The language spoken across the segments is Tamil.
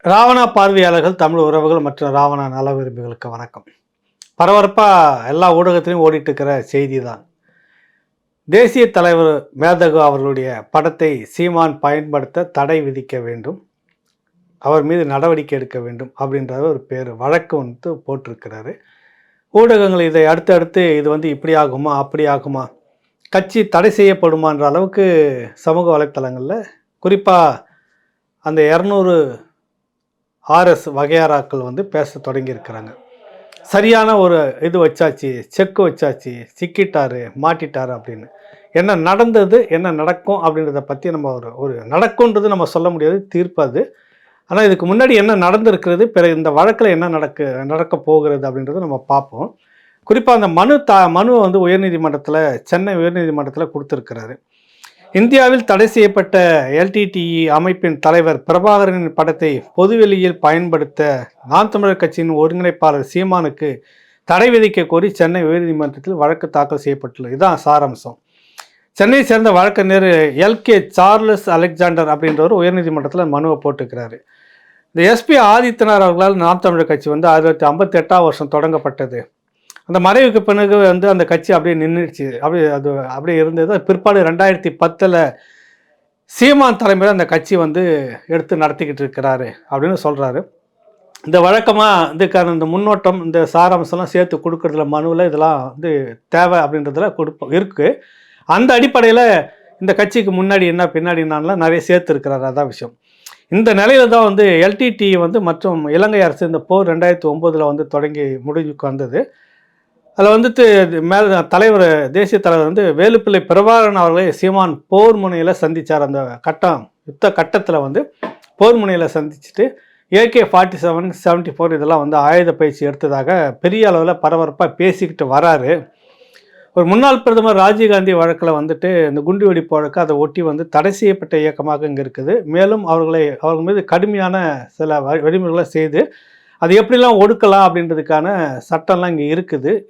ராவணா பார்வையாளர்கள், தமிழ் உறவுகள் மற்றும் ராவணா நல விரும்பிகளுக்கு வணக்கம். பரபரப்பாக எல்லா ஊடகத்திலையும் ஓடிட்டு இருக்கிற செய்தி தான். தேசிய தலைவர் மேதகு அவர்களுடைய படத்தை சீமான் பயன்படுத்த தடை விதிக்க வேண்டும், அவர் மீது நடவடிக்கை எடுக்க வேண்டும் அப்படின்ற ஒரு வழக்கு வந்து போட்டிருக்கிறாரு. ஊடகங்கள் இதை அடுத்து இது இப்படி ஆகுமா அப்படி ஆகுமா, கட்சி தடை செய்யப்படுமான்ற அளவுக்கு சமூக வலைத்தளங்களில் குறிப்பாக அந்த 200 ஆர்எஸ் வகையாராக்கள் பேச தொடங்கியிருக்கிறாங்க. சரியான ஒரு இது வச்சாச்சு, செக்கு வச்சாச்சு, சிக்கிட்டாரு, மாட்டிட்டாரு அப்படின்னு. என்ன நடந்தது, என்ன நடக்கும் அப்படின்றத பற்றி நம்ம ஒரு நடக்கும்ன்றது நம்ம சொல்ல முடியாது, தீர்ப்பது. ஆனால் இதுக்கு முன்னாடி என்ன நடந்திருக்கிறது, பிறகு இந்த வழக்கில் என்ன நடக்க போகிறது அப்படின்றத நம்ம பார்ப்போம். குறிப்பாக அந்த மனுவை உயர்நீதிமன்றத்தில், சென்னை உயர்நீதிமன்றத்தில் கொடுத்துருக்கிறாரு. இந்தியாவில் தடை செய்யப்பட்ட எல்டிடிஇ அமைப்பின் தலைவர் பிரபாகரனின் படத்தை பொதுவெளியில் பயன்படுத்த நாம் தமிழர் கட்சியின் ஒருங்கிணைப்பாளர் சீமானுக்கு தடை விதிக்க கோரி சென்னை உயர்நீதிமன்றத்தில் வழக்கு தாக்கல் செய்யப்பட்டுள்ளது. இதுதான் சாராம்சம். சென்னையை சேர்ந்த வழக்கறிஞர் எல்கே சார்லஸ் அலெக்சாண்டர் அப்படின்றவர் உயர்நீதிமன்றத்தில் மனுவை போட்டுக்கிறாரு. இந்த எஸ்பி ஆதித்யநாத் அவர்களால் நாம் தமிழர் கட்சி 1958 வருஷம் தொடங்கப்பட்டது. அந்த மறைவுக்கு பிறகு அந்த கட்சி அப்படியே நின்றுச்சு, அப்படியே இருந்தது. பிற்பாடு 2010 சீமான் தலைமையில் அந்த கட்சி எடுத்து நடத்திக்கிட்டு இருக்கிறாரு அப்படின்னு சொல்கிறாரு. இந்த வழக்கமாக இதுக்கான இந்த முன்னோட்டம், இந்த சாராம்சம்லாம் சேர்த்து கொடுக்குறதுல மனுவில் இதெல்லாம் தேவை அப்படின்றதுல இருக்குது. அந்த அடிப்படையில் இந்த கட்சிக்கு முன்னாடி என்ன பின்னாடி என்னலாம் நிறைய சேர்த்து இருக்கிறாரு. அதான் விஷயம். இந்த நிலையில தான் எல்டிடி மற்றும் இலங்கை அரசு இந்த போர் 2009 தொடங்கி முடிவுக்கு வந்தது. அதில் தலைவர், தேசிய தலைவர் வேலுப்பிள்ளை பிரபாகரன் அவர்களை சீமான் போர் முனையில் சந்தித்தார். அந்த யுத்த கட்டத்தில் போர் முனையில் சந்திச்சுட்டு AK-47, 74 இதெல்லாம் ஆயுத பயிற்சி எடுத்ததாக பெரிய அளவில் பரபரப்பாக பேசிக்கிட்டு வராரு. ஒரு முன்னாள் பிரதமர் ராஜீவ்காந்தி வழக்கில் இந்த குண்டு வெடிப்பு வழக்கு அதை ஒட்டி தடை செய்யப்பட்ட இயக்கமாக இங்கே இருக்குது. மேலும் அவர்கள் மீது கடுமையான சில வழிமுறைகளை செய்து அது எப்படிலாம் ஒடுக்கலாம் அப்படின்றதுக்கான சட்டம்லாம் இங்கே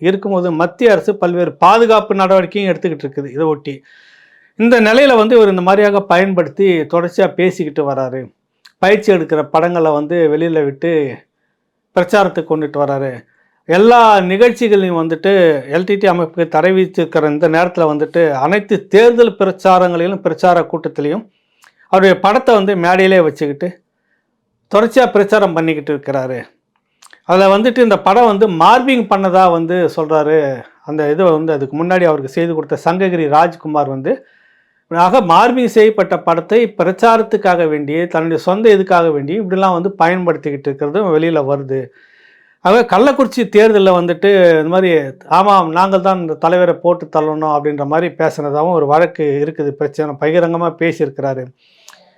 இருக்கும்போது மத்திய அரசு பல்வேறு பாதுகாப்பு நடவடிக்கையும் எடுத்துக்கிட்டு இருக்குது. இதை ஒட்டி இந்த நிலையில் இவர் இந்த மாதிரியாக பயன்படுத்தி தொடர்ச்சியாக பேசிக்கிட்டு வராரு. பயிற்சி எடுக்கிற படங்களை வெளியில் விட்டு பிரச்சாரத்துக்கு கொண்டுட்டு வராரு. எல்லா நிகழ்ச்சிகளையும் எல்டிடி அமைப்புக்கு தடை விதிச்சிருக்கிற இந்த நேரத்தில் அனைத்து தேர்தல் பிரச்சாரங்களிலும், பிரச்சார கூட்டத்திலையும் அவருடைய படத்தை மேடையிலே வச்சுக்கிட்டு தொடர்ச்சியாக பிரச்சாரம் பண்ணிக்கிட்டு இருக்கிறாரு. அதில் இந்த படம் மார்பிங் பண்ணதாக சொல்கிறாரு. அந்த இதை அதுக்கு முன்னாடி அவருக்கு செய்து கொடுத்த சங்ககிரி ராஜ்குமார் மார்பிங் செய்யப்பட்ட படத்தை பிரச்சாரத்துக்காக வேண்டி, தன்னுடைய சொந்த இதுக்காக வேண்டி இப்படிலாம் பயன்படுத்திக்கிட்டு இருக்கிறது வெளியில் வருது. ஆக கள்ளக்குறிச்சி தேர்தலில் இந்த மாதிரி ஆமாம் நாங்கள் தான் இந்த தலைவரை போட்டு தள்ளணும் அப்படின்ற மாதிரி பேசுனதாகவும் ஒரு வழக்கு இருக்குது. பிரச்சனை பகிரங்கமாக பேசியிருக்கிறாரு.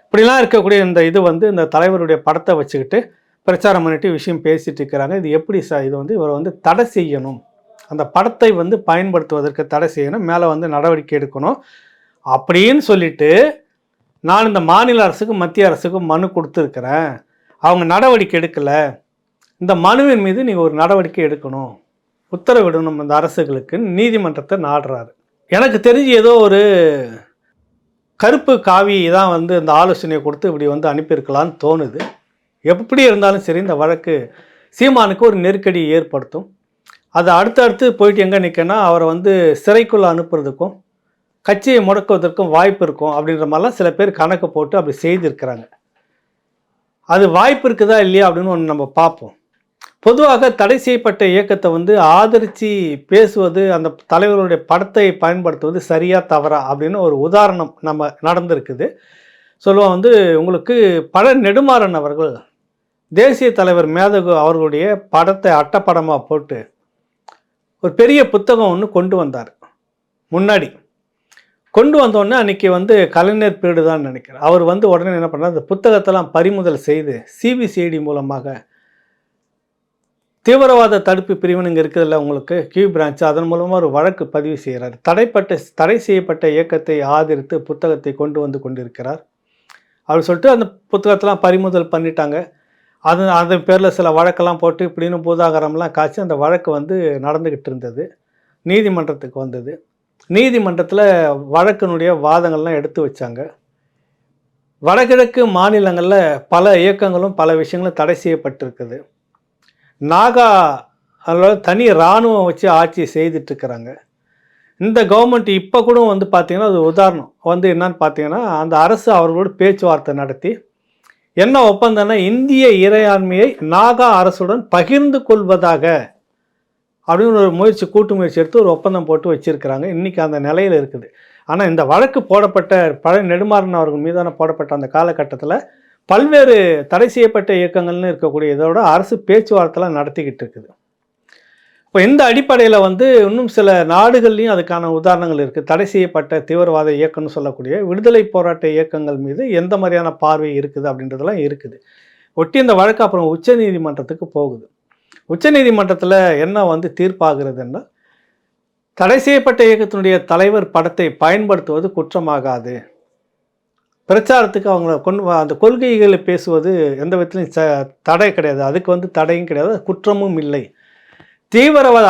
இப்படிலாம் இருக்கக்கூடிய இந்த இது இந்த தலைவருடைய படத்தை வச்சுக்கிட்டு பிரச்சாரம் பண்ணிட்டு விஷயம் பேசிகிட்டு இருக்கிறாங்க. இது எப்படி இது இவர் தடை செய்யணும், அந்த படத்தை பயன்படுத்துவதற்கு தடை செய்யணும், மேலே நடவடிக்கை எடுக்கணும் அப்படின்னு சொல்லிட்டு நான் இந்த மாநில அரசுக்கும் மத்திய அரசுக்கும் மனு கொடுத்துருக்கிறேன். அவங்க நடவடிக்கை எடுக்கலை. இந்த மனுவின் மீது நீங்கள் ஒரு நடவடிக்கை எடுக்கணும், உத்தரவிடணும் இந்த அரசுகளுக்கு நீதிமன்றத்தை நாடுறாரு. எனக்கு தெரிஞ்சு ஏதோ ஒரு கருப்பு காவி தான் இந்த ஆலோசனையை கொடுத்து இப்படி அனுப்பியிருக்கலான்னு தோணுது. எப்படி இருந்தாலும் சரி, இந்த வழக்கு சீமானுக்கு ஒரு நெருக்கடி ஏற்படுத்தும். அது அடுத்தடுத்து போயிட்டு எங்கே நிற்கனா அவரை சிறைக்குள்ளே அனுப்புறதுக்கும் கட்சியை முடக்குவதற்கும் வாய்ப்பு இருக்கும் அப்படின்ற மாதிரிலாம் சில பேர் கணக்கு போட்டு அப்படி செய்திருக்கிறாங்க. அது வாய்ப்பு இருக்குதா இல்லையா அப்படின்னு ஒன்று நம்ம பார்ப்போம். பொதுவாக தடை செய்யப்பட்ட இயக்கத்தை ஆதரித்து பேசுவது, அந்த தலைவர்களுடைய படத்தை பயன்படுத்துவது சரியா தவறா அப்படின்னு ஒரு உதாரணம் நம்ம நடந்திருக்குது. சொல்லுவோம் உங்களுக்கு பழ நெடுமாறன் அவர்கள் தேசிய தலைவர் மேதகு அவர்களுடைய படத்தை அட்டப்படமாக போட்டு ஒரு பெரிய புத்தகம் ஒன்று கொண்டு வந்தார். முன்னாடி கொண்டு வந்தோடனே அன்றைக்கி கலைஞர் பீரியடு தான் நினைக்கிறேன். அவர் உடனே என்ன பண்ணார், அந்த புத்தகத்தெல்லாம் பறிமுதல் செய்து சிபிசிஐடி மூலமாக தீவிரவாத தடுப்பு பிரிவுன்னு இங்கே இருக்குதுல்ல உங்களுக்கு கியூ பிரான்ச், அதன் மூலமாக ஒரு வழக்கு பதிவு செய்கிறார். தடை செய்யப்பட்ட இயக்கத்தை ஆதரித்து புத்தகத்தை கொண்டு கொண்டிருக்கிறார் அவர் சொல்லிட்டு அந்த புத்தகத்தெல்லாம் பறிமுதல் பண்ணிட்டாங்க. அதன் பேரில் சில வழக்கெல்லாம் போட்டு இப்படின்னு பூதாகரம்லாம் காய்ச்சி அந்த வழக்கு நடந்துக்கிட்டு இருந்தது. நீதிமன்றத்துக்கு வந்தது. நீதிமன்றத்தில் வழக்கினுடைய வாதங்கள்லாம் எடுத்து வச்சாங்க. வடகிழக்கு மாநிலங்களில் பல இயக்கங்களும் பல விஷயங்களும் தடை செய்யப்பட்டிருக்குது. நாகா அதில் தனி இராணுவம் வச்சு ஆட்சி செய்துட்ருக்கிறாங்க. இந்த கவர்மெண்ட் இப்போ கூட வந்து பார்த்திங்கன்னா அது உதாரணம் வந்து என்னன்னு பார்த்தீங்கன்னா, அந்த அரசு அவர்களோட பேச்சுவார்த்தை நடத்தி என்ன ஒப்பந்தம்னா, இந்திய இறையாண்மையை நாகா அரசுடன் பகிர்ந்து கொள்வதாக அப்படின்னு ஒரு கூட்டு முயற்சி எடுத்து ஒரு ஒப்பந்தம் போட்டு வச்சுருக்கிறாங்க. இன்றைக்கி அந்த நிலையில் இருக்குது. ஆனால் இந்த வழக்கு போடப்பட்ட பழைய நெடுமாறன் அவர்கள் மீதான போடப்பட்ட அந்த காலகட்டத்தில் பல்வேறு தடை செய்யப்பட்ட இயக்கங்கள்னு இருக்கக்கூடிய இதோட அரசு பேச்சுவார்த்தைலாம் நடத்திக்கிட்டு இருக்குது. இப்போ இந்த அடிப்படையில் வந்து இன்னும் சில நாடுகள்லையும் அதுக்கான உதாரணங்கள் இருக்குது. தடை செய்யப்பட்ட தீவிரவாத இயக்கம்னு சொல்லக்கூடிய விடுதலை போராட்ட இயக்கங்கள் மீது எந்த மாதிரியான பார்வை இருக்குது அப்படின்றதெல்லாம் இருக்குது. ஒட்டி இந்த வழக்கு அப்புறம் உச்சநீதிமன்றத்துக்கு போகுது. உச்சநீதிமன்றத்தில் என்ன வந்து தீர்ப்பாகிறதுன்னா, தடை செய்யப்பட்ட இயக்கத்தினுடைய தலைவர் படத்தை பயன்படுத்துவது குற்றமாகாது. பிரச்சாரத்துக்கு அவங்கள அந்த கொள்கைகளை பேசுவது எந்த விதத்துலையும் தடை கிடையாது. அதுக்கு வந்து தடையும் கிடையாது, குற்றமும் இல்லை.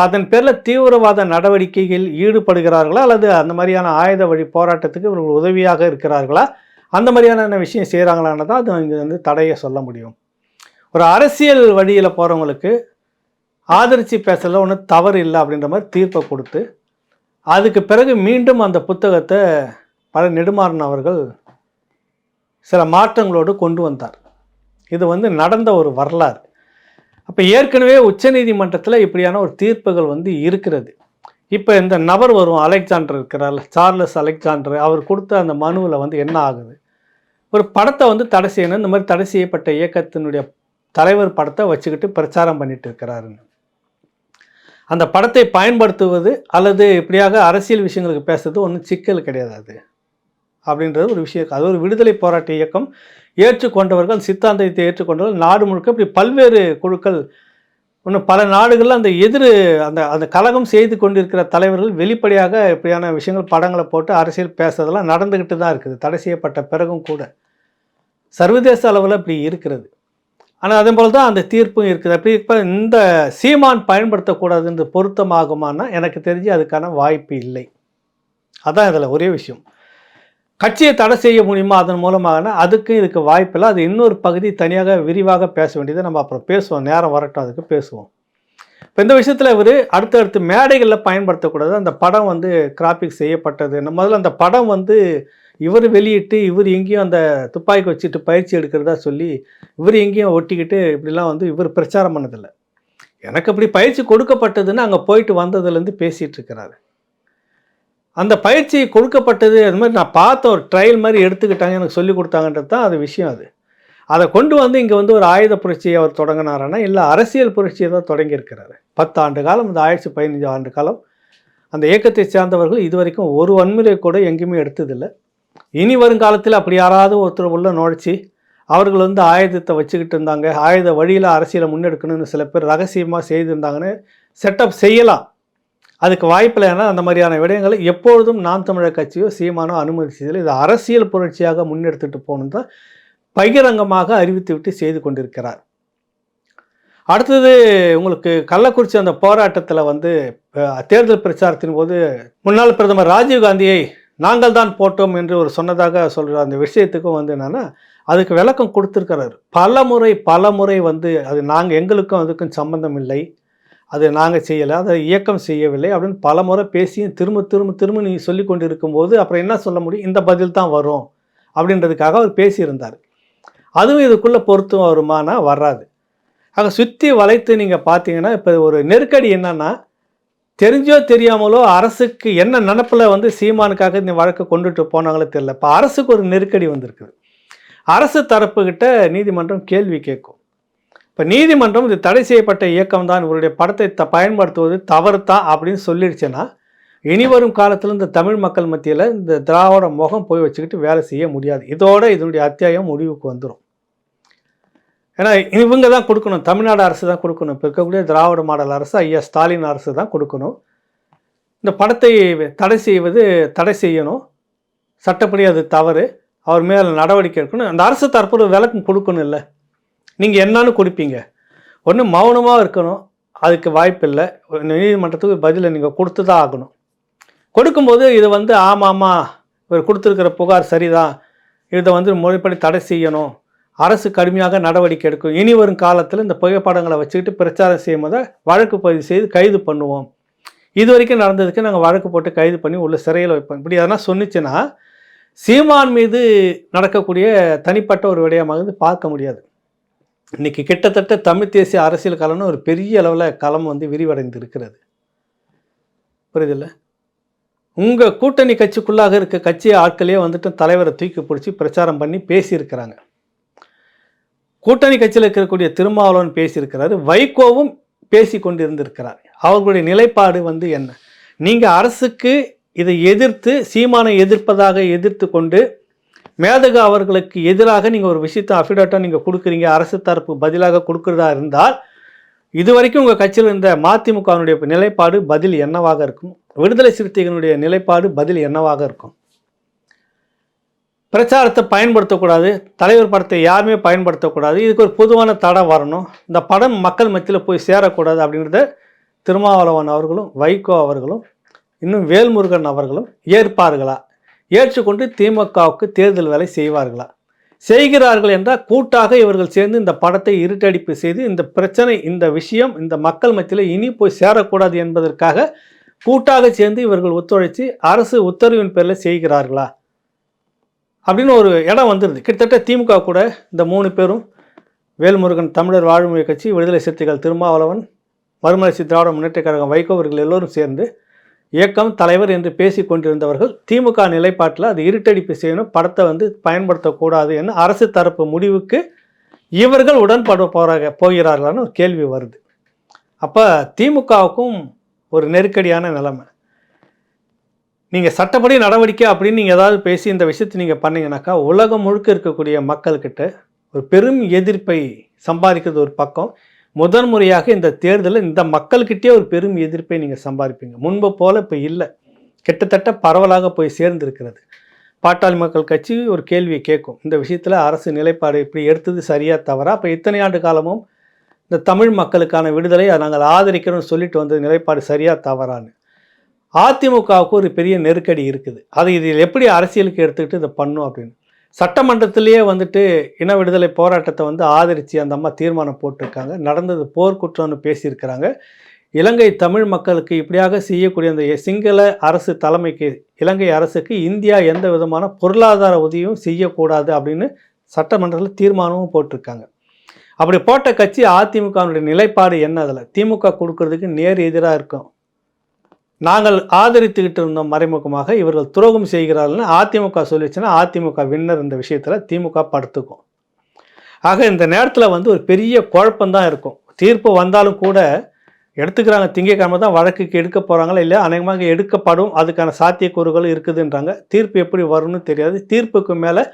அதன் பேரில் தீவிரவாத நடவடிக்கைகள் ஈடுபடுகிறார்களா அல்லது அந்த மாதிரியான ஆயுத வழி போராட்டத்துக்கு இவர்கள் உதவியாக இருக்கிறார்களா, அந்த மாதிரியான விஷயம் செய்கிறாங்களான்னு தான் அது இங்கே வந்து தடையை சொல்ல முடியும். ஒரு அரசியல் வழியில் போகிறவங்களுக்கு ஆதரித்து பேசல ஒன்றும் தவறு இல்லை அப்படின்ற மாதிரி தீர்ப்பை கொடுத்து, அதுக்கு பிறகு மீண்டும் அந்த புத்தகத்தை பல நெடுமாறன் அவர்கள் சில மாற்றங்களோடு கொண்டு வந்தார். இது வந்து நடந்த ஒரு வரலாறு. அப்போ ஏற்கனவே உச்சநீதிமன்றத்தில் இப்படியான ஒரு தீர்ப்புகள் வந்து இருக்கிறது. இப்போ இந்த நபர் வரும் அலெக்சாண்டர் இருக்கிறார், சார்லஸ் அலெக்சாண்டர், அவர் கொடுத்த அந்த மனுவில் வந்து என்ன ஆகுது, ஒரு படத்தை வந்து தடை செய்யணும், இந்த மாதிரி தடை செய்யப்பட்ட இயக்கத்தினுடைய தலைவர் படத்தை வச்சுக்கிட்டு பிரச்சாரம் பண்ணிட்டு இருக்கிறாருன்னு. அந்த படத்தை பயன்படுத்துவது அல்லது இப்படியாக அரசியல் விஷயங்களுக்கு பேசுறது ஒன்றும் சிக்கல் கிடையாது. அது அப்படின்றது ஒரு விஷயம். அது ஒரு விடுதலை போராட்ட இயக்கம் ஏற்றுக்கொண்டவர்கள், சித்தாந்தத்தை ஏற்றுக்கொண்டவர்கள் நாடு முழுக்க இப்படி பல்வேறு குழுக்கள், இன்னும் பல நாடுகளில் அந்த அந்த கலகம் செய்து கொண்டிருக்கிற தலைவர்கள் வெளிப்படையாக இப்படியான விஷயங்கள் படங்களை போட்டு அரசியல் பேசுறதெல்லாம் நடந்துக்கிட்டு தான் இருக்குது. தடை செய்யப்பட்ட பிறகும் கூட சர்வதேச அளவில் இப்படி இருக்கிறது. ஆனால் அதே போல் தான் அந்த தீர்ப்பும் இருக்குது. அப்படி இப்போ இந்த சீமான் பயன்படுத்தக்கூடாதுன்ற பொருத்தமாகுமானா எனக்கு தெரிஞ்சு அதுக்கான வாய்ப்பு இல்லை. அதான் இதில் ஒரே விஷயம். கட்சியை தடை செய்ய முடியுமா அதன் மூலமாக, அதுக்கும் இதுக்கு வாய்ப்பில்லை. அது இன்னொரு பகுதி தனியாக விரிவாக பேச வேண்டியதை நம்ம அப்புறம் பேசுவோம், நேரம் வரட்டும் அதுக்கு பேசுவோம். இப்போ இந்த விஷயத்தில் இவர் அடுத்தடுத்து மேடைகளில் பயன்படுத்தக்கூடாது. அந்த படம் வந்து கிராபிக் செய்யப்பட்டது, முதல்ல அந்த படம் வந்து இவர் வெளியிட்டு இவர் எங்கேயும் அந்த துப்பாக்கி வச்சுட்டு பயிற்சி எடுக்கிறதா சொல்லி இவர் எங்கேயும் ஒட்டிக்கிட்டு இப்படிலாம் வந்து இவர் பிரச்சாரம் பண்ணதில்லை. எனக்கு அப்படி பயிற்சி கொடுக்கப்பட்டதுன்னு அங்கே போயிட்டு வந்ததுலேருந்து பேசிகிட்டு இருக்கிறாரு. அந்த பயிற்சி கொடுக்கப்பட்டது அது மாதிரி நான் பார்த்த ஒரு ட்ரையல் மாதிரி எடுத்துக்கிட்டாங்க, எனக்கு சொல்லி கொடுத்தாங்கன்றது தான் அது விஷயம். அதை கொண்டு வந்து இங்கே வந்து ஒரு ஆயுத புரட்சியை அவர் தொடங்கினாரானா இல்லை அரசியல் புரட்சியை தான் தொடங்கியிருக்கிறாரு. 10 ஆண்டு காலம், இந்த 15 ஆண்டு காலம் அந்த இயக்கத்தை சேர்ந்தவர்கள் இதுவரைக்கும் ஒரு வன்முறை கூட எங்கேயுமே எடுத்ததில்லை. இனி வருங்காலத்தில் அப்படி யாராவது ஒருத்தர் உள்ள நுழைச்சி அவர்கள் வந்து ஆயுதத்தை வச்சுக்கிட்டு இருந்தாங்க, ஆயுத வழியில் அரசியலை முன்னெடுக்கணும்னு சில பேர் ரகசியமாக செய்திருந்தாங்கன்னு செட்டப் செய்யலாம். அதுக்கு வாய்ப்பில்லை. ஏன்னா அந்த மாதிரியான விடயங்களை எப்பொழுதும் நாம் தமிழர் கட்சியோ சீமானோ அனுமதிச்சதில்லை. இது அரசியல் புரட்சியாக முன்னெடுத்துட்டு போகணும் தான் பகிரங்கமாக அறிவித்து விட்டு செய்து கொண்டிருக்கிறார். அடுத்தது உங்களுக்கு கள்ளக்குறிச்சி அந்த போராட்டத்தில் வந்து தேர்தல் பிரச்சாரத்தின் போது முன்னாள் பிரதமர் ராஜீவ்காந்தியை நாங்கள் தான் போட்டோம் என்று ஒரு சொன்னதாக சொல்கிற அந்த விஷயத்துக்கும் வந்து என்னென்னா அதுக்கு விளக்கம் கொடுத்துருக்கிறார். பல முறை வந்து அது எங்களுக்கும் அதுக்கும் சம்பந்தம் இல்லை, அது நாங்கள் செய்யலை, அதை இயக்கம் செய்யவில்லை அப்படின்னு பல முறை பேசியும் திரும்ப நீ சொல்லி கொண்டு இருக்கும்போது அப்புறம் என்ன சொல்ல முடியும், இந்த பதில் தான் வரும் அப்படின்றதுக்காக அவர் பேசியிருந்தார். அதுவும் இதுக்குள்ளே பொருத்தம் வருமானா வராது. ஆக சுற்றி வளைத்து நீங்கள் பார்த்தீங்கன்னா இப்போ ஒரு நெருக்கடி என்னன்னா, தெரிஞ்சோ தெரியாமலோ அரசுக்கு என்ன நினப்பில் வந்து சீமானுக்காக இந்த வழக்கை கொண்டுட்டு போனாங்களோ தெரியல. இப்போ அரசுக்கு ஒரு நெருக்கடி வந்திருக்குது. அரசு தரப்புக்கிட்ட நீதிமன்றம் கேள்வி கேட்கும். இப்போ நீதிமன்றம் இது தடை செய்யப்பட்ட இயக்கம் தான், இவருடைய படத்தை பயன்படுத்துவது தவறு தான் அப்படின்னு சொல்லிடுச்சுன்னா இனி வரும் காலத்தில் இந்த தமிழ் மக்கள் மத்தியில் இந்த திராவிட முகம் போய் வச்சுக்கிட்டு வேலை செய்ய முடியாது. இதோட இதனுடைய அத்தியாயம் முடிவுக்கு வந்துடும். ஏன்னா இவங்க தான் கொடுக்கணும், தமிழ்நாடு அரசு தான் கொடுக்கணும். இப்போ இருக்கக்கூடிய திராவிட மாடல் அரசு ஐயா ஸ்டாலின் அரசு தான் கொடுக்கணும். இந்த படத்தை தடை செய்யணும், சட்டப்படி அது தவறு, அவர் மேலே நடவடிக்கை எடுக்கணும். அந்த அரசு தரப்பு விளக்கம் கொடுக்கணும். இல்லை நீங்கள் என்னன்னு கொடுப்பீங்க, ஒன்று மௌனமாக இருக்கணும், அதுக்கு வாய்ப்பு இல்லை. நீதிமன்றத்துக்கு பதிலை நீங்கள் கொடுத்து தான் ஆகணும். கொடுக்கும்போது இது வந்து ஆமாம் இவர் கொடுத்துருக்கிற புகார் சரிதான், இதை வந்து முறைப்படி தடை செய்யணும், அரசு கடுமையாக நடவடிக்கை எடுக்கும், இனி வரும் காலத்தில் இந்த புகைப்படங்களை வச்சுக்கிட்டு பிரச்சாரம் செய்யும் போது வழக்கு பதிவு செய்து கைது பண்ணுவோம், இது வரைக்கும் நடந்ததுக்கு நாங்கள் வழக்கு போட்டு கைது பண்ணி உள்ள சிறையில் வைப்போம், இப்படி அதெல்லாம் சொன்னிச்சுன்னா சீமான் மீது நடக்கக்கூடிய தனிப்பட்ட ஒரு விடயமாக வந்து பார்க்க முடியாது. இன்றைக்கி கிட்டத்தட்ட தமிழ் தேசிய அரசியல் களம்னு ஒரு பெரிய அளவில் களம் வந்து விரிவடைந்து இருக்கிறது. புரியுதில்ல? உங்கள் கூட்டணி கட்சிக்குள்ளாக இருக்க கட்சி ஆட்களே வந்துட்டு தலைவரை தூக்கி பிடிச்சி பிரச்சாரம் பண்ணி பேசியிருக்கிறாங்க. கூட்டணி கட்சியில் இருக்கக்கூடிய திருமாவளவன் பேசியிருக்கிறாரு, வைகோவும் பேசி கொண்டிருந்திருக்கிறார். அவர்களுடைய நிலைப்பாடு வந்து என்ன? நீங்கள் அரசுக்கு இதை எதிர்த்து சீமானை எதிர்ப்பதாக எதிர்த்து கொண்டு மேதகு அவர்களுக்கு எதிராக நீங்கள் ஒரு விஷயத்தை அஃபிடேட்டாக நீங்கள் கொடுக்குறீங்க, அரசு தரப்பு பதிலாக கொடுக்குறதா இருந்தால் இதுவரைக்கும் உங்கள் கட்சியில் இருந்த மதிமுகவினுடைய நிலைப்பாடு பதில் என்னவாக இருக்கும்? விடுதலை சிறுத்தைகளுடைய நிலைப்பாடு பதில் என்னவாக இருக்கும்? பிரச்சாரத்தை பயன்படுத்தக்கூடாது, தலைவர் படத்தை யாருமே பயன்படுத்தக்கூடாது, இதுக்கு ஒரு பொதுவான தடை வரணும், இந்த படம் மக்கள் மத்தியில் போய் சேரக்கூடாது அப்படின்றத திருமாவளவன் அவர்களும் வைகோ அவர்களும் இன்னும் வேல்முருகன் அவர்களும் ஏற்பார்களா? ஏற்றுக்கொண்டு திமுகவுக்கு தேர்தல் வேலை செய்வார்களா? செய்கிறார்கள் என்றால் கூட்டாக இவர்கள் சேர்ந்து இந்த படத்தை இருட்டடிப்பு செய்து இந்த பிரச்சனை, இந்த விஷயம் இந்த மக்கள் மத்தியில் இனி போய் சேரக்கூடாது என்பதற்காக கூட்டாக சேர்ந்து இவர்கள் ஒத்துழைச்சி அரசு உத்தரவின் பேரில் செய்கிறார்களா அப்படின்னு ஒரு இடம் வந்துடுது. கிட்டத்தட்ட திமுக கூட இந்த 3 பேரும், வேல்முருகன் தமிழர் வாழ்முறை கட்சி, விடுதலை சிறுத்தைகள் திருமாவளவன், மறுமலர்ச்சி திராவிட முன்னேற்ற கழகம் வைகோ, இவர்கள் எல்லோரும் சேர்ந்து இயக்கம் தலைவர் என்று பேசி கொண்டிருந்தவர்கள் திமுக நிலைப்பாட்டில் அது இருட்டடிப்பு செய்யணும், படத்தை வந்து பயன்படுத்தக்கூடாது என்று அரசு தரப்பு முடிவுக்கு இவர்கள் உடன்பட போகிறார்களான்னு ஒரு கேள்வி வருது. அப்போ திமுகவுக்கும் ஒரு நெருக்கடியான நிலைமை. நீங்கள் சட்டப்படி நடவடிக்கை அப்படின்னு நீங்கள் ஏதாவது பேசி இந்த விஷயத்தை நீங்கள் பண்ணிங்கனாக்கா உலகம் முழுக்க இருக்கக்கூடிய மக்கள்கிட்ட ஒரு பெரும் எதிர்ப்பை சம்பாதிக்கிறது ஒரு பக்கம், முதன்முறையாக இந்த தேர்தலில் இந்த மக்கள்கிட்டே ஒரு பெரும் எதிர்ப்பை நீங்கள் சம்பாதிப்பீங்க. முன்பு போல் இப்போ இல்லை, கிட்டத்தட்ட பரவலாக போய் சேர்ந்திருக்கிறது. பாட்டாளி மக்கள் கட்சி ஒரு கேள்வியை கேட்கும், இந்த விஷயத்தில் அரசு நிலைப்பாடு இப்படி எடுத்தது சரியா தவறா? அப்போ இத்தனை ஆண்டு காலமும் இந்த தமிழ் மக்களுக்கான விடுதலை நாங்கள் ஆதரிக்கிறோம்னு சொல்லிட்டு வந்த நிலைப்பாடு சரியா தவறான்னு. அதிமுகவுக்கு ஒரு பெரிய நெருக்கடி இருக்குது, அது இதில் எப்படி அரசியலுக்கு எடுத்துக்கிட்டு இதை பண்ணும் அப்படின்னு. சட்டமன்றத்திலேயே வந்துட்டு இன விடுதலை போராட்டத்தை வந்து ஆதரித்து அந்த அம்மா தீர்மானம் போட்டிருக்காங்க, நடந்தது போர்க்குற்றம்னு பேசியிருக்கிறாங்க. இலங்கை தமிழ் மக்களுக்கு இப்படியாக செய்யக்கூடிய அந்த சிங்கள அரசு தலைமைக்கு, இலங்கை அரசுக்கு இந்தியா எந்த விதமான பொருளாதார உதவியும் செய்யக்கூடாது அப்படின்னு சட்டமன்றத்தில் தீர்மானமும் போட்டிருக்காங்க. அப்படி போட்ட கட்சி அதிமுகவுடைய நிலைப்பாடு என்ன? அதில் திமுக கொடுக்கறதுக்கு நேர் எதிராக இருக்கும். நாங்கள் ஆதரித்துக்கிட்டு இருந்தோம் மறைமுகமாக, இவர்கள் துரோகம் செய்கிறார்கள்னு அதிமுக சொல்லிச்சுன்னா அதிமுக வின்னர் இந்த விஷயத்தில் திமுக படுத்துக்கும். ஆக இந்த நேரத்தில் வந்து ஒரு பெரிய குழப்பம்தான் இருக்கும். தீர்ப்பு வந்தாலும் கூட எடுத்துக்கிறாங்க, திங்கட்கிழமை தான் வழக்குக்கு எடுக்க போகிறாங்களா இல்லையா, அநேகமாக எடுக்கப்படும், அதுக்கான சாத்தியக்கூறுகள் இருக்குதுன்றாங்க. தீர்ப்பு எப்படி வரும்னு தெரியாது. தீர்ப்புக்கு மேலே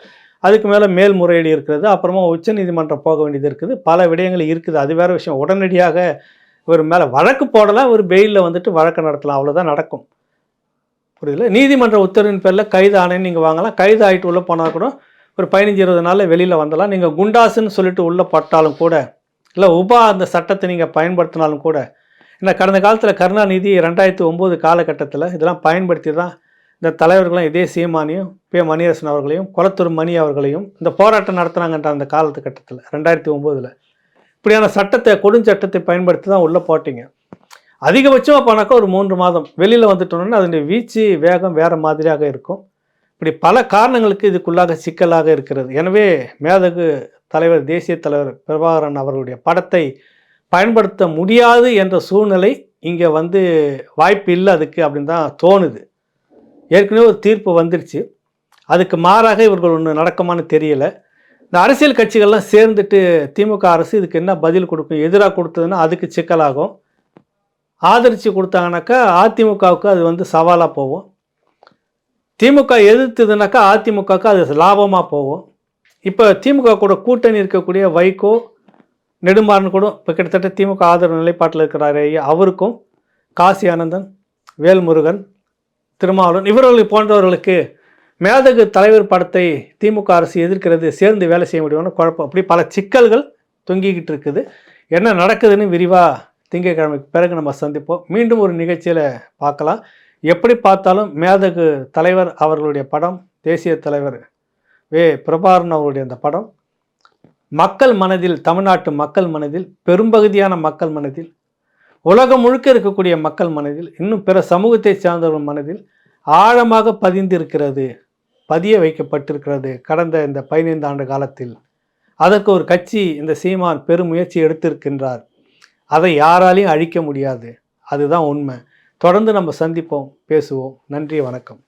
அதுக்கு மேலே மேல்முறையீடு இருக்கிறது, அப்புறமா உச்சநீதிமன்றம் போக வேண்டியது இருக்குது, பல விடயங்கள் இருக்குது. அது வேறு விஷயம். உடனடியாக ஒரு மேலே வழக்கு போடலாம், ஒரு பெயிலில் வந்துட்டு வழக்கு நடத்தலாம், அவ்வளோதான் நடக்கும். புரியுதுல? நீதிமன்ற உத்தரவின் பேரில் கைது ஆணைன்னு நீங்கள் வாங்கலாம். கைது ஆகிட்டு உள்ளே போனால் கூட ஒரு 15-20 நாளில் வெளியில் வந்துடலாம். நீங்கள் குண்டாசுன்னு சொல்லிட்டு உள்ளே பட்டாலும் கூட, இல்லை அந்த சட்டத்தை நீங்கள் பயன்படுத்தினாலும் கூட, ஏன்னா கடந்த காலத்தில் கருணாநிதி 2009 காலகட்டத்தில் இதெல்லாம் பயன்படுத்தி தான் இந்த தலைவர்களும் இதே சீமானியும் பி மணியரசன் அவர்களையும் குளத்தூர் மணி அவர்களையும் இந்த போராட்டம் நடத்துனாங்கன்ற அந்த காலத்துக்கட்டத்தில் 2009 இப்படியான சட்டத்தை, கொடுஞ்சட்டத்தை பயன்படுத்தி தான் உள்ளே போட்டிங்க. அதிகபட்சமாக போனாக்கா ஒரு 3 மாதம் வெளியில் வந்துட்டோன்னா அதனுடைய வீச்சு வேகம் வேறு மாதிரியாக இருக்கும். இப்படி பல காரணங்களுக்கு இதுக்குள்ளாக சிக்கலாக இருக்கிறது. எனவே மேதகு தலைவர், தேசிய தலைவர் பிரபாகரன் அவர்களுடைய படத்தை பயன்படுத்த முடியாது என்ற சூழ்நிலை இங்கே வந்து வாய்ப்பு இல்லை அதுக்கு அப்படின்னு தான் தோணுது. ஏற்கனவே ஒரு தீர்ப்பு வந்துருச்சு, அதுக்கு மாறாக இவர்கள் ஒன்று நடக்குமான்னு தெரியலை. இந்த அரசியல் கட்சிகள்லாம் சேர்ந்துட்டு திமுக அரசு இதுக்கு என்ன பதில் கொடுக்கும்? எதிராக கொடுத்ததுன்னா அதுக்கு சிக்கலாகும், ஆதரித்து கொடுத்தாங்கனாக்கா அதிமுகவுக்கு அது வந்து சவாலாக போகும், திமுக எதிர்த்ததுனாக்கா அதிமுகவுக்கு அது லாபமாக போகும். இப்போ திமுக கூட கூட்டணி இருக்கக்கூடிய வைகோ, நெடுமாறன் கூட இப்போ கிட்டத்தட்ட திமுக ஆதரவு நிலைப்பாட்டில் இருக்கிறாரு, அவருக்கும் காசி ஆனந்தன், வேல்முருகன், திருமாவளவன் இவர்கள் போன்றவர்களுக்கு மேதகு தலைவர் படத்தை திமுக அரசு எதிர்க்கிறது, சேர்ந்து வேலை செய்ய முடியும்னு குழப்பம். அப்படி பல சிக்கல்கள் தொங்கிக்கிட்டு இருக்குது. என்ன நடக்குதுன்னு விரிவாக திங்கட்கிழமைக்கு பிறகு நம்ம சந்திப்போம். மீண்டும் ஒரு நிகழ்ச்சியில் பார்க்கலாம். எப்படி பார்த்தாலும் மேதகு தலைவர் அவர்களுடைய படம், தேசிய தலைவர் பிரபாகரன் அவருடைய அந்த படம் மக்கள் மனதில், தமிழ்நாட்டு மக்கள் மனதில், பெரும்பகுதியான மக்கள் மனதில், உலகம் முழுக்க இருக்கக்கூடிய மக்கள் மனதில், இன்னும் பிற சமூகத்தை சார்ந்தவர்கள் மனதில் ஆழமாக பதிய வைக்கப்பட்டிருக்கிறது கடந்த இந்த 15 ஆண்டு காலத்தில். அதற்கு ஒரு கட்சி இந்த சீமான் பெருமுயற்சி எடுத்திருக்கின்றார். அதை யாராலையும் அழிக்க முடியாது. அதுதான் உண்மை. தொடர்ந்து நம்ம சந்திப்போம், பேசுவோம். நன்றி, வணக்கம்.